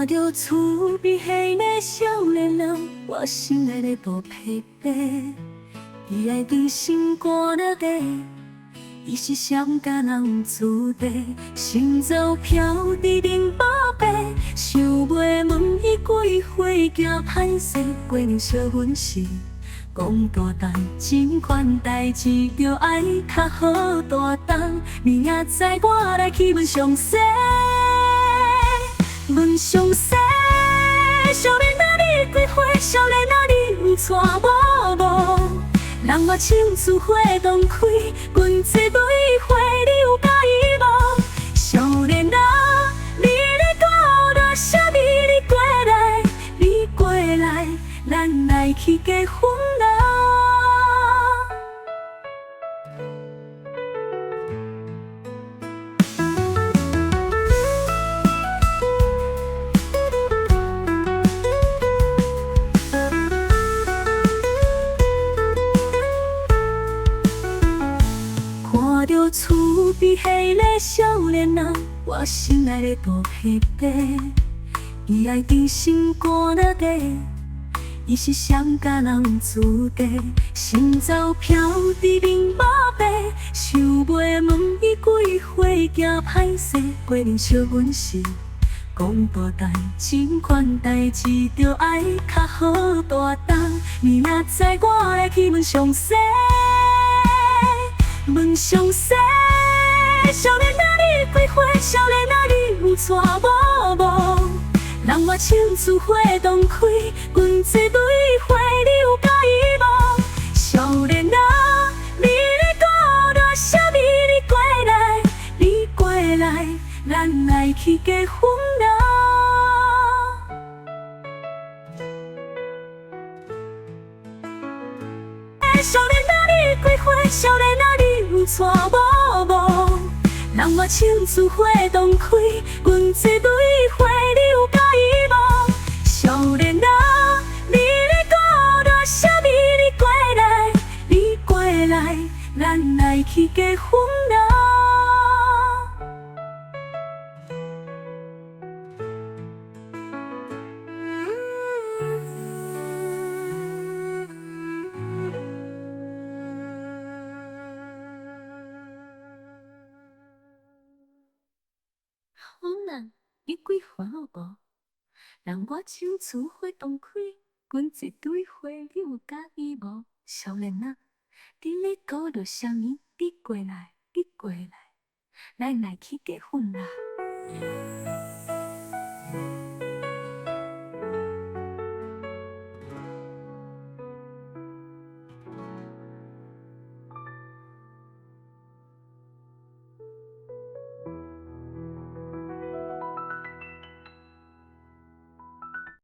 看着厝边迄个少年人，我心内咧多疲惫。伊爱伫心肝了底，伊是伤甲人自地，行走飘伫林宝贝，想要问伊几岁惊歹势，过年小阮是讲大胆，这款代志着爱较好大胆。明仔载我来去问上西，问上西，少年啊你几岁？少年啊你有娶某无？人我青春花拢开，阮这对花你有介意无？少年啊，你咧讲着啥物？你过来，你过来，咱来去结婚啦！看着厝边迄个少年人，我心内咧多疲惫。伊爱伫心肝了底，伊是伤甲人自地，行走飘伫林宝贝，想要问伊几岁惊歹势，过年小阮是讲大胆，这款代志着爱较好大胆。明仔载我来去问上西。问上西，少年啊你几岁？少年啊你有娶某无？人我青春花拢开，阮这对花你有介意无？少年啊，你咧讲着啥物？你过来，你过来，咱来去结婚啦！少年啊你几岁？少年啊你有娶某无？人我青春花拢开，阮这对花你有介意无？少年啊，你咧讲着啥物？你过来，你过来，咱来去结婚啦！好难，你几岁好无？人我青春花拢开，阮一对花你有介意无？少年啊，你咧讲着啥物？你过来，你过来，咱来去结婚啦！